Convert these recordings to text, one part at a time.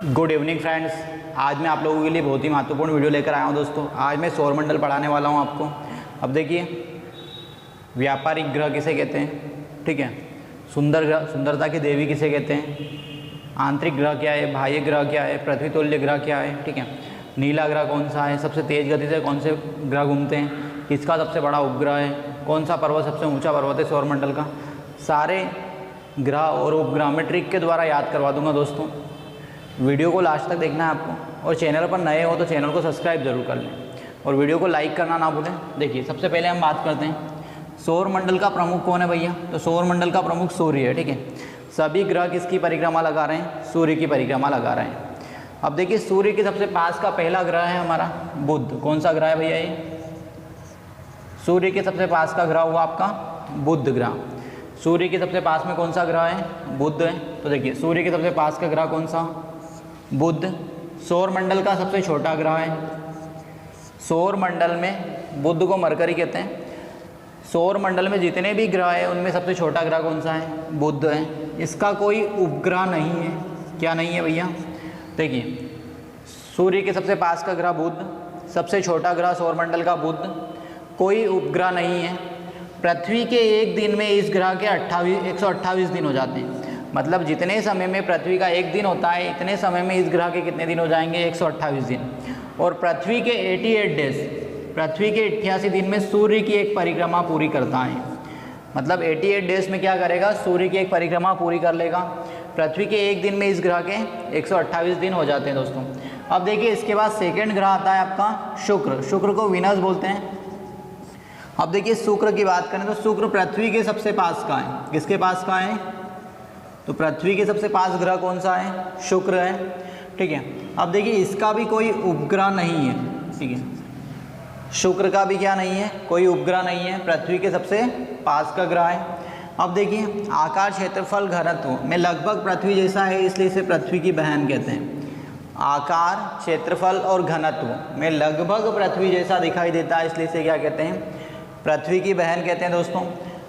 Good evening friends. आज मैं आप लोगों के लिए बहुत ही महत्वपूर्ण वीडियो लेकर आया हूं दोस्तों। आज मैं सौरमंडल पढ़ाने वाला हूं आपको। अब देखिए, व्यापारिक ग्रह किसे कहते हैं, ठीक है। सुंदर ग्रह, सुंदरता की देवी किसे कहते हैं, आंतरिक ग्रह क्या है, बाह्य ग्रह क्या है, पृथ्वी तुल्य ग्रह क्या है, ठीक है। नीला ग्रह कौन सा है, सबसे तेज़ गति से कौन से ग्रह घूमते हैं, किसका सबसे बड़ा उपग्रह है, कौन सा पर्वत सबसे ऊँचा पर्वत है सौरमंडल का, सारे ग्रह और उपग्रह में ट्रिक के द्वारा याद करवा दूंगा दोस्तों। वीडियो को लास्ट तक देखना है आपको, और चैनल पर नए हो तो चैनल को सब्सक्राइब जरूर कर लें और वीडियो को लाइक करना ना भूलें। देखिए, सबसे पहले हम बात करते हैं सौरमंडल का प्रमुख कौन है भैया। तो सौरमंडल का प्रमुख सूर्य है, ठीक है। सभी ग्रह किसकी परिक्रमा लगा रहे हैं, सूर्य की परिक्रमा लगा रहे हैं। अब देखिए, सूर्य के सबसे पास का पहला ग्रह है हमारा बुध। कौन सा ग्रह है भैया ये, सूर्य के सबसे पास का ग्रह हुआ आपका बुध ग्रह। सूर्य के सबसे पास में कौन सा ग्रह है, बुध है। तो देखिए, सूर्य के सबसे पास का ग्रह कौन सा, बुध। सौरमंडल का सबसे छोटा ग्रह है, सौरमंडल में बुध को मरकरी कहते हैं। सौरमंडल में जितने भी ग्रह हैं उनमें सबसे छोटा ग्रह कौन सा है, बुध है। इसका कोई उपग्रह नहीं है। क्या नहीं है भैया, देखिए, सूर्य के सबसे पास का ग्रह बुध, सबसे छोटा ग्रह सौरमंडल का बुध, कोई उपग्रह नहीं है। पृथ्वी के एक दिन में इस ग्रह के 128 दिन हो जाते हैं। मतलब जितने समय में पृथ्वी का एक दिन होता है, इतने समय में इस ग्रह के कितने दिन हो जाएंगे, 128 दिन। और पृथ्वी के 88 डेज, पृथ्वी के 88 दिन में सूर्य की एक परिक्रमा पूरी करता है। मतलब 88 डेज में क्या करेगा, सूर्य की एक परिक्रमा पूरी कर लेगा। पृथ्वी के एक दिन में इस ग्रह के 128 दिन हो जाते हैं दोस्तों। अब देखिए, इसके बाद सेकेंड ग्रह आता है आपका शुक्र। शुक्र को विनस बोलते हैं। अब देखिए, शुक्र की बात करें तो शुक्र पृथ्वी के सबसे पास का है। किसके पास का है, तो पृथ्वी के सबसे पास ग्रह कौन सा है, शुक्र है, ठीक है। अब देखिए, इसका भी कोई उपग्रह नहीं है, ठीक है। शुक्र का भी क्या नहीं है, कोई उपग्रह नहीं है, पृथ्वी के सबसे पास का ग्रह है। अब देखिए, आकार, क्षेत्रफल, घनत्व में लगभग पृथ्वी जैसा है, इसलिए इसे पृथ्वी की बहन कहते हैं। आकार, क्षेत्रफल और घनत्व में लगभग पृथ्वी जैसा दिखाई देता है, इसलिए इसे क्या कहते हैं, पृथ्वी की बहन कहते हैं दोस्तों।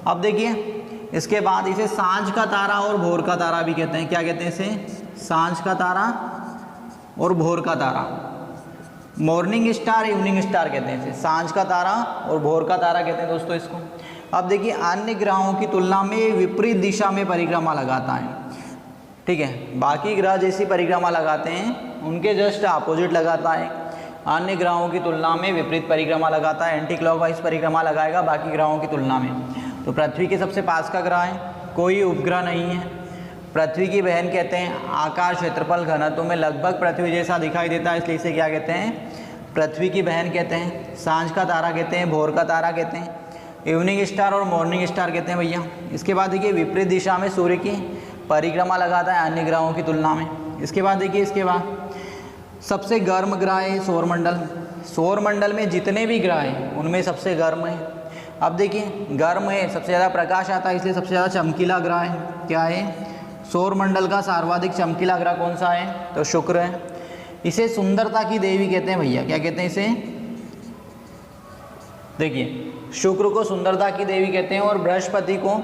अब देखिए, इसके बाद इसे सांझ का तारा और भोर का तारा भी कहते हैं। क्या कहते हैं इसे, सांझ का तारा और भोर का तारा। मॉर्निंग स्टार, इवनिंग स्टार कहते हैं इसे। सांझ का तारा और भोर का तारा कहते हैं दोस्तों इसको। अब देखिए, अन्य ग्रहों की तुलना में विपरीत दिशा में परिक्रमा लगाता है, ठीक है। बाकी ग्रह जैसी परिक्रमा लगाते हैं, उनके जस्ट अपोजिट लगाता है। अन्य ग्रहों की तुलना में विपरीत परिक्रमा लगाता है, एंटी क्लॉकवाइज परिक्रमा लगाएगा बाकी ग्रहों की तुलना में। तो पृथ्वी के सबसे पास का ग्रह है, कोई उपग्रह नहीं है, पृथ्वी की बहन कहते हैं। आकार, क्षेत्रफल, घनत्व में लगभग पृथ्वी जैसा दिखाई देता है, इसलिए इसे क्या कहते हैं, पृथ्वी की बहन कहते हैं। सांझ का तारा कहते हैं, भोर का तारा कहते हैं, इवनिंग स्टार और मॉर्निंग स्टार कहते हैं भैया। इसके बाद देखिए, विपरीत दिशा में सूर्य की परिक्रमा लगाता है अन्य ग्रहों की तुलना में। इसके बाद देखिए, इसके बाद सबसे गर्म ग्रह है सौरमंडल। सौरमंडल में जितने भी ग्रह हैं उनमें सबसे गर्म है। अब देखिए, गर्म है, सबसे ज़्यादा प्रकाश आता है, इसलिए सबसे ज़्यादा चमकीला ग्रह है। क्या है, सौरमंडल का सर्वाधिक चमकीला ग्रह कौन सा है, तो शुक्र है। इसे सुंदरता की देवी कहते हैं भैया। क्या कहते हैं इसे, देखिए, शुक्र को सुंदरता की देवी कहते हैं और बृहस्पति को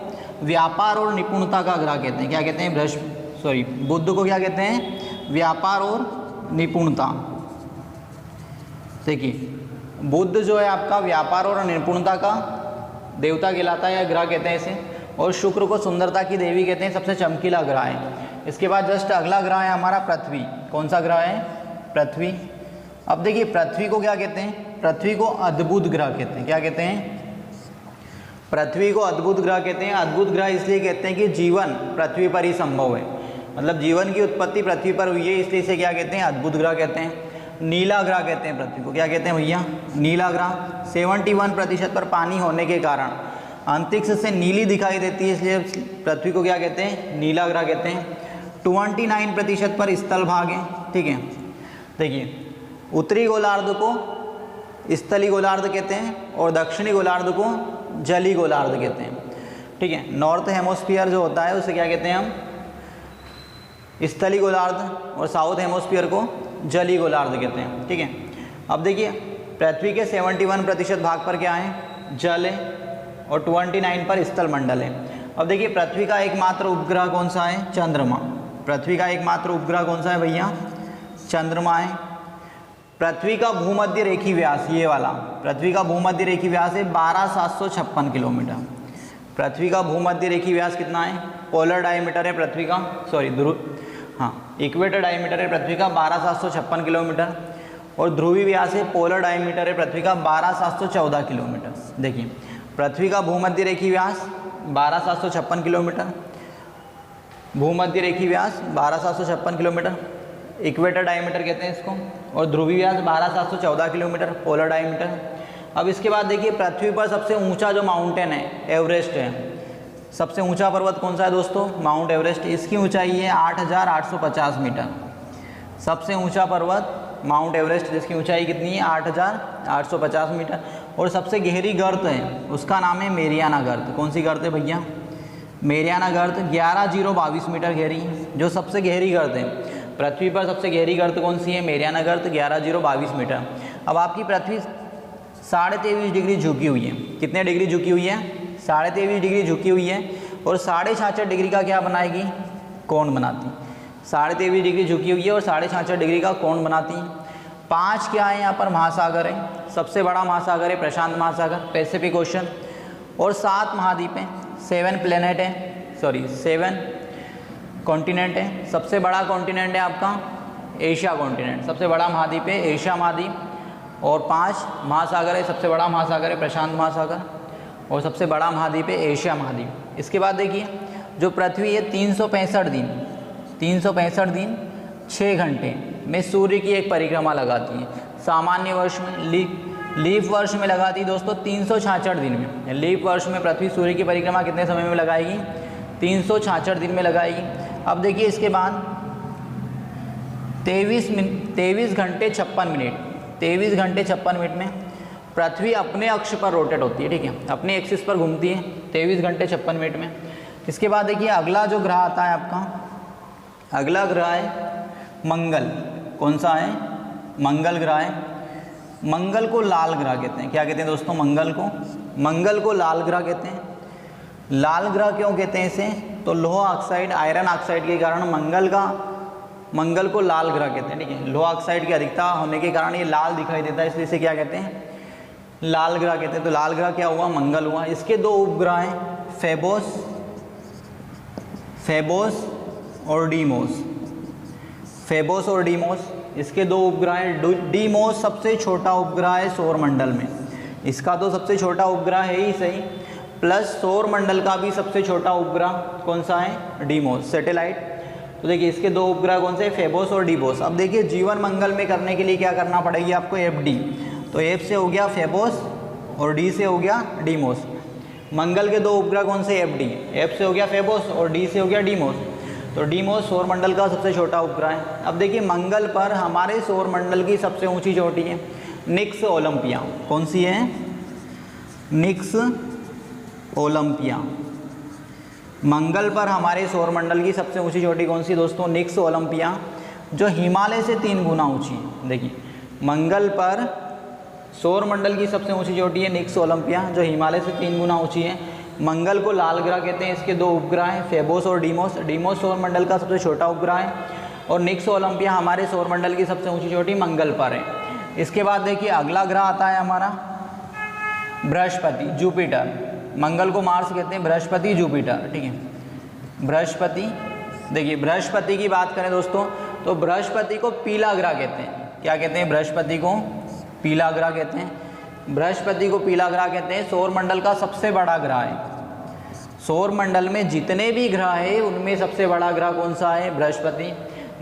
व्यापार और निपुणता का ग्रह कहते हैं। क्या कहते हैं, बुध को क्या कहते हैं, व्यापार और निपुणता। देखिए, बुध जो है आपका व्यापार और निपुणता का देवता कहलाता है या ग्रह कहते हैं इसे। और शुक्र को सुंदरता की देवी कहते हैं, सबसे चमकीला ग्रह है। इसके बाद जस्ट अगला ग्रह है हमारा पृथ्वी। कौन सा ग्रह है, पृथ्वी। अब देखिए, पृथ्वी को क्या कहते हैं, पृथ्वी को अद्भुत ग्रह कहते हैं। क्या कहते हैं, पृथ्वी को अद्भुत ग्रह कहते हैं। अद्भुत ग्रह इसलिए कहते हैं कि जीवन पृथ्वी पर ही संभव है। मतलब जीवन की उत्पत्ति पृथ्वी पर हुई है, इसलिए इसे क्या कहते हैं, अद्भुत ग्रह कहते हैं। नीला ग्रह कहते हैं पृथ्वी को। क्या कहते हैं भैया, नीला ग्रह। 71% पर पानी होने के कारण अंतरिक्ष से नीली दिखाई देती है, इसलिए पृथ्वी को क्या कहते हैं, नीला ग्रह कहते हैं। 29% पर स्थल भाग है, ठीक है। देखिए, उत्तरी गोलार्ध को स्थली गोलार्ध कहते हैं और दक्षिणी गोलार्ध को जली गोलार्ध कहते हैं, ठीक है। नॉर्थ हेमोस्फीयर जो होता है उसे क्या कहते हैं हम, स्थली गोलार्ध, और साउथ हेमोस्फीयर को जली गोलार्ध कहते हैं, ठीक है। अब देखिए, पृथ्वी के 71% भाग पर क्या है, जल है, और 29 पर स्थल मंडल है। अब देखिए, पृथ्वी का एकमात्र उपग्रह कौन सा है, चंद्रमा। पृथ्वी का एकमात्र उपग्रह कौन सा है भैया, चंद्रमा है। पृथ्वी का भूमध्य रेखी व्यास, ये वाला पृथ्वी का भूमध्य रेखी व्यास है 12,756 किलोमीटर। पृथ्वी का भूमध्य रेखी व्यास कितना है? पोलर डायमीटर है पृथ्वी का, सॉरी ध्रुव, हाँ इक्वेटर डायमीटर है पृथ्वी का 12,756 किलोमीटर, और ध्रुवीय व्यास है पोलर डायमीटर है पृथ्वी का 12,714 किलोमीटर। देखिए पृथ्वी का भूमध्य रेखी व्यास 12,756 किलोमीटर, भूमध्य रेखी व्यास 12,756 किलोमीटर, इक्वेटर डायमीटर कहते हैं इसको, और ध्रुवीय व्यास 12,714 किलोमीटर, पोलर डायमीटर। अब इसके बाद देखिए पृथ्वी पर सबसे ऊंचा जो माउंटेन है एवरेस्ट है। सबसे ऊंचा पर्वत कौन सा है दोस्तों? Mount Everest. इसकी ऊंचाई है 8,850 मीटर। सबसे ऊंचा पर्वत माउंट एवरेस्ट, जिसकी ऊंचाई कितनी है? 8,850 मीटर। और सबसे गहरी गर्त है, उसका नाम है मेरियाना गर्त। कौन सी गर्त है भैया? मेरियाना गर्त 11,022 मीटर गहरी, जो सबसे गहरी गर्त है। पृथ्वी पर सबसे गहरी गर्त कौन सी है? मेरियाना गर्त 11,022 मीटर। अब आपकी पृथ्वी 23.5 डिग्री झुकी हुई है। कितने डिग्री झुकी हुई है? 23.5 डिग्री झुकी हुई है, और 66.5 डिग्री का क्या बनाएगी? कोण बनाती। 23.5 डिग्री झुकी हुई है और 66.5 डिग्री का कोण बनाती। 5 क्या है यहाँ पर? महासागर है। सबसे बड़ा महासागर है प्रशांत महासागर, पैसिफिक ओशन, और 7 महाद्वीप हैं, 7 प्लेनेट है, सॉरी 7 कॉन्टिनेंट है। सबसे बड़ा कॉन्टिनेंट है आपका एशिया कॉन्टिनेंट, सबसे बड़ा महाद्वीप है एशिया महाद्वीप, और 5 महासागर है। सबसे बड़ा महासागर है प्रशांत महासागर, और सबसे बड़ा महाद्वीप है एशिया महाद्वीप। इसके बाद देखिए जो पृथ्वी है 365 दिन 6 घंटे में सूर्य की एक परिक्रमा लगाती है। सामान्य वर्ष में लीप वर्ष में लगाती है दोस्तों 366 दिन में। लीप वर्ष में पृथ्वी सूर्य की परिक्रमा कितने समय में लगाएगी? 366 दिन में लगाएगी। अब देखिए इसके बाद 23 घंटे 56 मिनट में पृथ्वी अपने अक्ष पर रोटेट होती है, ठीक है, अपने एक्सिस पर घूमती है 23 घंटे 56 मिनट में। इसके बाद देखिए अगला जो ग्रह आता है आपका, अगला ग्रह है मंगल। कौन सा है? मंगल ग्रह है। मंगल को लाल ग्रह कहते हैं। क्या कहते हैं दोस्तों? मंगल को लाल ग्रह कहते हैं। लाल ग्रह क्यों कहते हैं इसे? तो लोहा ऑक्साइड, आयरन ऑक्साइड के कारण मंगल को लाल ग्रह कहते हैं, ठीक है। लोहा ऑक्साइड की अधिकता होने के कारण ये लाल दिखाई देता है, इसलिए इसे क्या कहते हैं? लाल ग्रह कहते हैं। तो लाल ग्रह क्या हुआ? मंगल हुआ। इसके 2 उपग्रह हैं, फेबोस और डीमोस। इसके 2 उपग्रह हैं। डीमोस सबसे छोटा उपग्रह है सौरमंडल में, इसका तो सबसे छोटा उपग्रह है ही सही, प्लस सौरमंडल का भी सबसे छोटा उपग्रह कौन सा है? Deimos satellite. तो देखिए इसके 2 उपग्रह कौन से? फेबोस और डीमोस। अब देखिए जीवन मंगल में करने के लिए क्या करना पड़ेगी आपको? FD। तो F से हो गया फेबोस और D से हो गया डीमोस। मंगल के 2 उपग्रह कौन से? FD, F से हो गया फेबोस और D से हो गया डीमोस। तो डीमोस सौरमंडल का सबसे छोटा उपग्रह है। अब देखिए मंगल पर हमारे सौरमंडल की सबसे ऊंची चोटी है निक्स ओलंपिया। कौन सी है? निक्स ओलंपिया। मंगल पर हमारे सौरमंडल की सबसे ऊंची चोटी कौन सी दोस्तों? निक्स ओलंपिया, जो हिमालय से 3 गुना ऊंची है। देखिए मंगल पर सौरमंडल की सबसे ऊंची चोटी है निक्स ओलंपिया, जो हिमालय से 3 गुना ऊंची है। मंगल को लाल ग्रह कहते हैं। इसके 2 उपग्रह हैं, फेबोस और डीमोस। डीमोस सौरमंडल का सबसे छोटा उपग्रह है, और निक्स ओलंपिया हमारे सौरमंडल की सबसे ऊंची चोटी मंगल पर है। इसके बाद देखिए अगला ग्रह आता है हमारा बृहस्पति, जुपिटर। मंगल को मार्स कहते हैं, बृहस्पति जुपिटर, ठीक है। बृहस्पति, देखिए बृहस्पति की बात करें दोस्तों तो बृहस्पति को पीला ग्रह कहते हैं। क्या कहते हैं? बृहस्पति को पीला ग्रह कहते हैं। बृहस्पति को पीला ग्रह कहते हैं। सौरमंडल का सबसे बड़ा ग्रह है। सौरमंडल में जितने भी ग्रह है उनमें सबसे बड़ा ग्रह कौन सा है? बृहस्पति।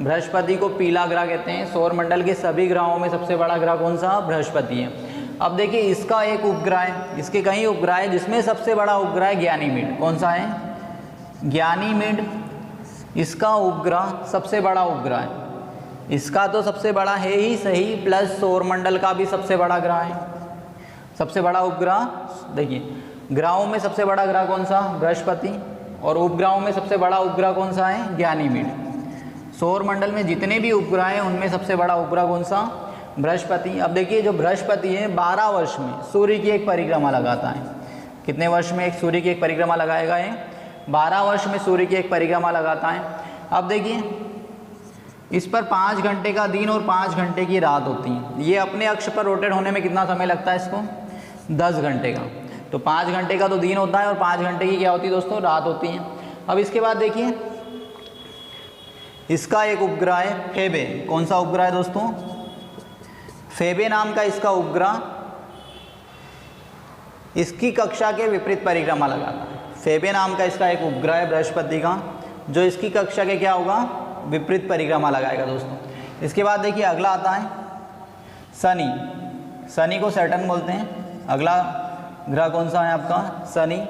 बृहस्पति को पीला ग्रह कहते हैं। सौरमंडल के सभी ग्रहों में सबसे बड़ा ग्रह कौन सा? बृहस्पति है। अब देखिए इसका एक उपग्रह है, इसके कई उपग्रह है, जिसमें सबसे बड़ा उपग्रह है ज्ञानीमीड। कौन सा है? ज्ञानीमीड। इसका उपग्रह सबसे बड़ा उपग्रह है। इसका तो सबसे बड़ा है ही सही, प्लस सौरमंडल का भी सबसे बड़ा ग्रह है। सबसे बड़ा उपग्रह, देखिए ग्रहों में सबसे बड़ा ग्रह कौन सा? बृहस्पति। और उपग्रहों में सबसे बड़ा उपग्रह कौन सा है? ज्ञानीमीड। सौरमंडल में जितने भी उपग्रह हैं उनमें सबसे बड़ा उपग्रह कौन सा? बृहस्पति। अब देखिए जो बृहस्पति है 12 वर्ष में सूर्य की एक परिक्रमा लगाता है। कितने वर्ष में एक सूर्य की एक परिक्रमा लगाएगा? ये 12 वर्ष में सूर्य की एक परिक्रमा लगाता है। अब देखिए इस पर 5 घंटे का दिन और 5 घंटे की रात होती है। ये अपने अक्ष पर रोटेट होने में कितना समय लगता है इसको? 10 घंटे का। तो 5 घंटे का तो दिन होता है और 5 घंटे की क्या होती है दोस्तों? रात होती है। अब इसके बाद देखिए इसका एक उपग्रह है फेबे। कौन सा उपग्रह है दोस्तों? फेबे नाम का इसका उपग्रह इसकी कक्षा के विपरीत परिक्रमा लगाता है। फेबे नाम का इसका एक उपग्रह है बृहस्पति का, जो इसकी कक्षा के क्या होगा? विपरीत परिक्रमा लगाएगा दोस्तों। इसके बाद देखिए अगला आता है शनि। शनि को सैटर्न बोलते हैं। अगला ग्रह कौन सा है आपका? शनि।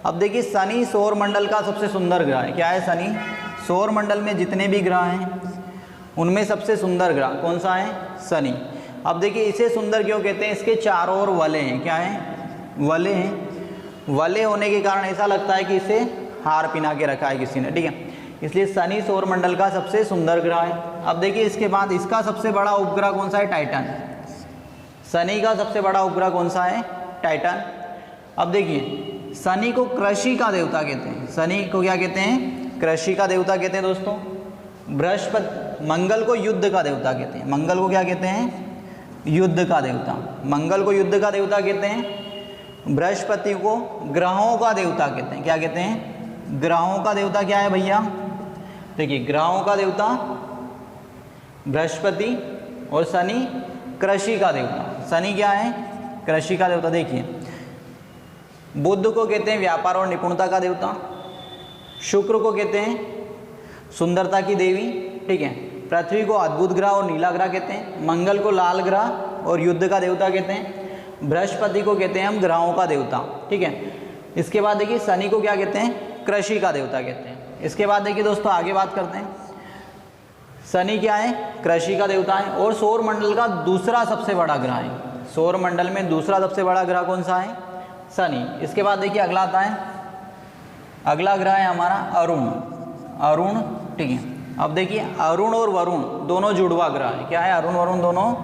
अब देखिए शनि सौर मंडल का सबसे सुंदर ग्रह है। क्या है शनि? सौर मंडल में जितने भी ग्रह हैं उनमें सबसे सुंदर ग्रह कौन सा है? शनि। अब देखिए इसे सुंदर क्यों कहते हैं? इसके चारों ओर वलय हैं। क्या है? वलय हैं। वलय होने के कारण ऐसा लगता है कि इसे हार पिना के रखा है किसी ने, ठीक है। इसलिए शनि सौर मंडल का सबसे सुंदर ग्रह है। अब देखिए इसके बाद इसका सबसे बड़ा उपग्रह कौन सा है? टाइटन। शनि का सबसे बड़ा उपग्रह कौन सा है? टाइटन। अब देखिए शनि को कृषि का देवता कहते हैं। शनि को क्या कहते हैं? कृषि का देवता कहते हैं दोस्तों। बृहस्पति मंगल को युद्ध का देवता कहते हैं। मंगल को क्या कहते हैं? युद्ध का देवता। मंगल को युद्ध का देवता कहते हैं। बृहस्पति को ग्रहों का देवता कहते हैं। क्या कहते हैं? ग्रहों का देवता क्या है भैया? देखिए ग्रहों का देवता बृहस्पति और शनि कृषि का देवता। शनि क्या है? कृषि का देवता। देखिए बुध को कहते हैं व्यापार और निपुणता का देवता। शुक्र को कहते हैं सुंदरता की देवी, ठीक है। पृथ्वी को अद्भुत ग्रह और नीला ग्रह कहते हैं। मंगल को लाल ग्रह और युद्ध का देवता कहते हैं। बृहस्पति को कहते हैं हम ग्रहों का देवता, ठीक है। इसके बाद देखिए शनि को क्या कहते हैं? कृषि का देवता कहते हैं। इसके बाद देखिए दोस्तों आगे बात करते हैं। शनि क्या है? कृषि का देवता है और सौर मंडल का दूसरा सबसे बड़ा ग्रह है। सौर मंडल में दूसरा सबसे बड़ा ग्रह कौन सा है? शनि। इसके बाद देखिए अगला आता है, अगला ग्रह है हमारा अरुण। अरुण, ठीक है। अब देखिए अरुण और वरुण दोनों जुड़वा ग्रह है। क्या है? अरुण वरुण दोनों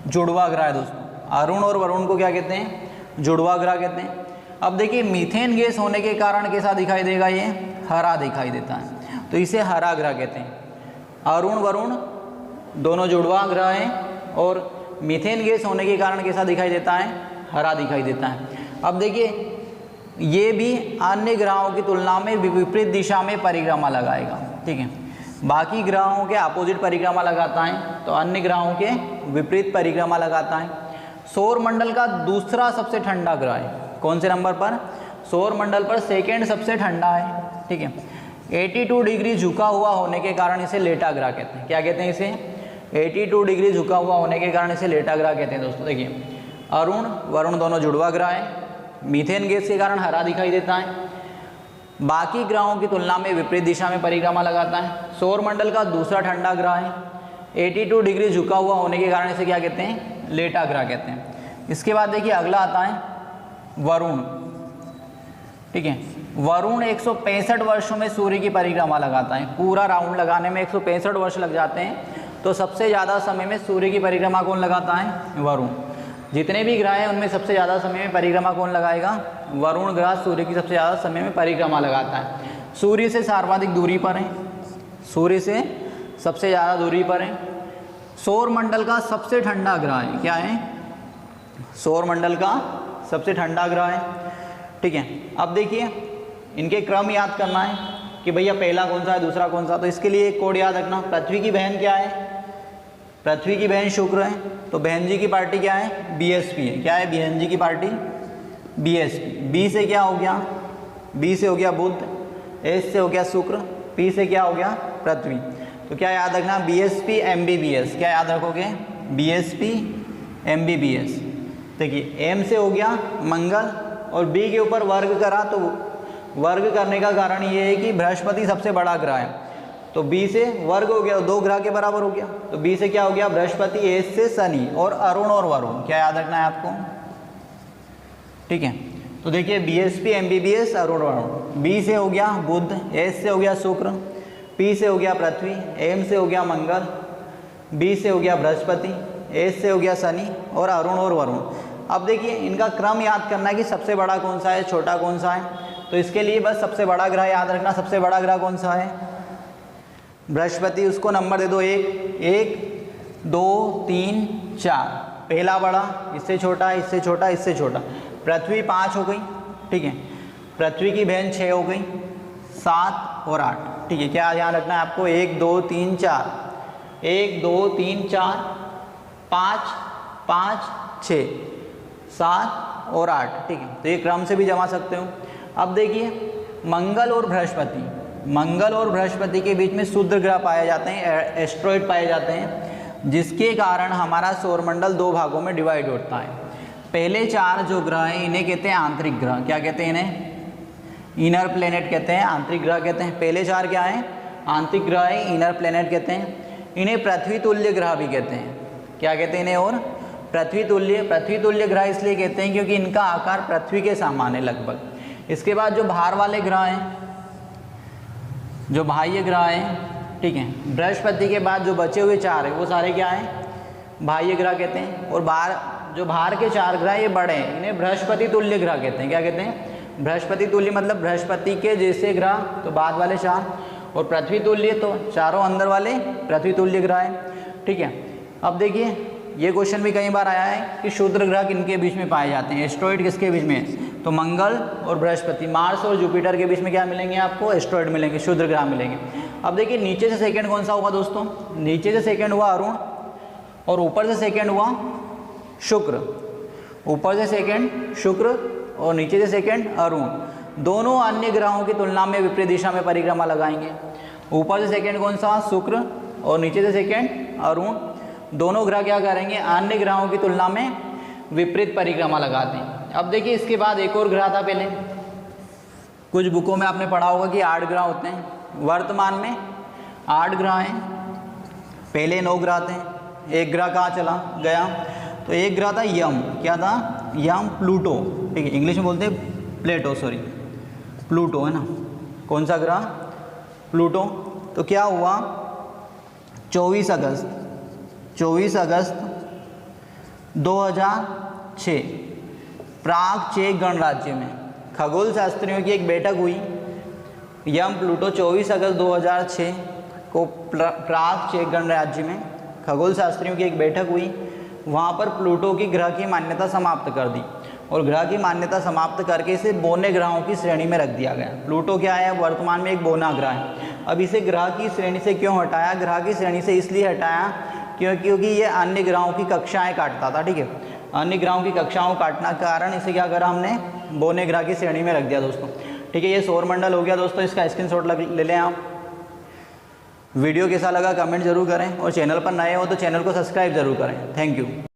जुड़वा ग्रह है दोस्तों। अरुण और वरुण को क्या कहते हैं? जुड़वा ग्रह कहते हैं। अब देखिए मीथेन गैस होने के कारण कैसा दिखाई देगा? ये हरा दिखाई देता है, तो इसे हरा ग्रह कहते हैं। अरुण वरुण दोनों जुड़वा ग्रह हैं और मीथेन गैस होने के कारण कैसा दिखाई देता है? हरा दिखाई देता है। अब देखिए ये भी अन्य ग्रहों की तुलना में विपरीत दिशा में परिक्रमा लगाएगा, ठीक है। बाकी ग्रहों के अपोजिट परिक्रमा लगाता है, तो अन्य ग्रहों के विपरीत परिक्रमा लगाता है। सौर मंडल का दूसरा सबसे ठंडा ग्रह है। कौन से नंबर पर? सौर मंडल पर सेकेंड सबसे ठंडा है, ठीक है। 82 डिग्री झुका हुआ होने के कारण इसे लेटा ग्रह कहते हैं। क्या कहते हैं इसे? 82 डिग्री झुका हुआ होने के कारण इसे लेटा ग्रह कहते हैं दोस्तों। देखिए अरुण वरुण दोनों जुड़वा ग्रह है। मीथेन गैस के कारण हरा दिखाई देता है। बाकी ग्रहों की तुलना में विपरीत दिशा में परिक्रमा लगाता है। सौर मंडल का दूसरा ठंडा ग्रह है। 82 डिग्री झुका हुआ होने के कारण इसे क्या कहते हैं? लेटा ग्रह कहते हैं। इसके बाद देखिए अगला आता है वरुण, ठीक है। वरुण 165 वर्षों में सूर्य की परिक्रमा लगाता है। पूरा राउंड लगाने में 165 वर्ष लग जाते हैं, तो सबसे ज़्यादा समय में सूर्य की परिक्रमा कौन लगाता है? वरुण। जितने भी ग्रह हैं उनमें सबसे ज़्यादा समय में परिक्रमा कौन लगाएगा? वरुण ग्रह सूर्य की सबसे ज़्यादा समय में परिक्रमा लगाता है। सूर्य से सर्वाधिक दूरी पर है, सूर्य से सबसे ज़्यादा दूरी पर है। सौर मंडल का सबसे ठंडा ग्रह है। क्या है? सौर मंडल का सबसे ठंडा ग्रह है, ठीक है। अब देखिए इनके क्रम याद करना है कि भैया पहला कौन सा है, दूसरा कौन सा। तो इसके लिए एक कोड याद रखना। पृथ्वी की बहन क्या है? पृथ्वी की बहन शुक्र है, तो बहन जी की पार्टी क्या है? बीएसपी है। क्या है बहन जी की पार्टी? बीएसपी। बी से क्या हो गया? बी से हो गया बुध, एस से हो गया शुक्र, पी से क्या हो गया? पृथ्वी। तो क्या याद रखना? BSP MBBS. क्या याद रखोगे? BSP MBBS. देखिए एम से हो गया मंगल और बी के ऊपर वर्ग करा, तो वर्ग करने का कारण ये है कि बृहस्पति सबसे बड़ा ग्रह है, तो बी से वर्ग हो गया, 2 ग्रह के बराबर हो गया। तो बी से क्या हो गया? बृहस्पति, एस से शनि और अरुण और वरुण। क्या याद रखना है आपको? ठीक है। तो देखिए BSP MBBS Arun Varun. B से हो गया बुध, एस से हो गया शुक्र, पी से हो गया पृथ्वी, एम से हो गया मंगल, बी से हो गया बृहस्पति, एस से हो गया शनि और अरुण और वरुण। अब देखिए इनका क्रम याद करना है कि सबसे बड़ा कौन सा है, छोटा कौन सा है। तो इसके लिए बस सबसे बड़ा ग्रह याद रखना। सबसे बड़ा ग्रह कौन सा है? बृहस्पति उसको नंबर दे दो 1, 1 2 3 4, पहला बड़ा, इससे छोटा, इससे छोटा, इससे छोटा। पृथ्वी 5 हो गई, ठीक है। पृथ्वी की बहन 6 हो गई, 7 और 8, ठीक है। क्या ध्यान रखना है आपको, 1 2 3 4, 1 2 3 4 5 5 6 7 और 8, ठीक है। तो ये क्रम से भी जमा सकते हो। अब देखिए मंगल और बृहस्पति, मंगल और बृहस्पति के बीच में क्षुद्र ग्रह पाए जाते हैं, एस्ट्रॉइड पाए जाते हैं, जिसके कारण हमारा सौरमंडल 2 भागों में डिवाइड होता है। पहले 4 जो ग्रह हैं इन्हें कहते हैं आंतरिक ग्रह। क्या कहते हैं इन्हें? इनर प्लेनेट कहते हैं, आंतरिक ग्रह कहते हैं। पहले 4 क्या हैं? आंतरिक ग्रह है, इनर प्लेनेट कहते हैं। इन्हें पृथ्वी तुल्य ग्रह भी कहते हैं। क्या कहते हैं इन्हें? और पृथ्वी तुल्य ग्रह इसलिए कहते हैं क्योंकि इनका आकार पृथ्वी के समान है लगभग। इसके बाद जो बाहर वाले ग्रह हैं, जो बाह्य ग्रह हैं, ठीक है, बृहस्पति के बाद जो बचे हुए 4 हैं वो सारे क्या हैं? बाह्य ग्रह कहते हैं। और जो बाहर के 4 ग्रह ये बड़े हैं, इन्हें बृहस्पति तुल्य ग्रह कहते हैं। क्या कहते हैं? बृहस्पति तुल्य मतलब बृहस्पति के जैसे ग्रह तो बाद वाले 4, और पृथ्वी तुल्य तो चारों अंदर वाले पृथ्वी तुल्य ग्रह हैं, ठीक है। अब देखिए ये क्वेश्चन भी कई बार आया है कि क्षुद्र ग्रह किनके बीच में पाए जाते हैं, एस्ट्रॉइड किसके बीच में? तो मंगल और बृहस्पति, मार्स और जुपिटर के बीच में क्या मिलेंगे आपको? एस्ट्रॉइड मिलेंगे, क्षुद्र ग्रह मिलेंगे। अब देखिए नीचे से सेकंड कौन सा होगा दोस्तों? नीचे से सेकंड हुआ अरुण, और ऊपर से सेकंड हुआ शुक्र। ऊपर से सेकंड शुक्र और नीचे से सेकंड अरुण। दोनों अन्य ग्रहों की तुलना में विपरीत दिशा में परिक्रमा लगाएंगे। ऊपर से सेकंड कौन सा? शुक्र, और नीचे से सेकंड अरुण। दोनों ग्रह क्या करेंगे? अन्य ग्रहों की तुलना में विपरीत परिक्रमा लगाते हैं। अब देखिए इसके बाद एक और ग्रह था। पहले कुछ बुकों में आपने पढ़ा होगा कि 8 ग्रह होते हैं, वर्तमान में 8 ग्रह हैं। पहले 9 ग्रह थे, एक ग्रह कहाँ चला गया? तो एक ग्रह था यम। क्या था? यम, प्लूटो, ठीक है, इंग्लिश में बोलते हैं प्लेटो, सॉरी प्लूटो है ना। कौन सा ग्रह? प्लूटो। तो क्या हुआ? 24 अगस्त 2006 प्राग चेक गणराज्य में खगोल शास्त्रियों की एक बैठक हुई। यम प्लूटो 24 अगस्त 2006 को प्राग चेक गणराज्य में खगोल शास्त्रियों की एक बैठक हुई। वहाँ पर प्लूटो की ग्रह की मान्यता समाप्त कर दी, और ग्रह की मान्यता समाप्त करके इसे बौने ग्रहों की श्रेणी में रख दिया गया। प्लूटो क्या है? वर्तमान में एक बौना ग्रह है। अब इसे ग्रह की श्रेणी से क्यों हटाया? ग्रह की श्रेणी से इसलिए हटाया क्योंकि ये अन्य ग्रहों की कक्षाएं काटता था, ठीक है। अन्य ग्रहों की कक्षाओं काटना के कारण इसे क्या करा हमने? बौने ग्रह की श्रेणी में रख दिया दोस्तों, ठीक है। ये सौरमंडल हो गया दोस्तों, इसका स्क्रीनशॉट ले लें आप। वीडियो कैसा लगा कमेंट जरूर करें, और चैनल पर नए हो तो चैनल को सब्सक्राइब जरूर करें। Thank you.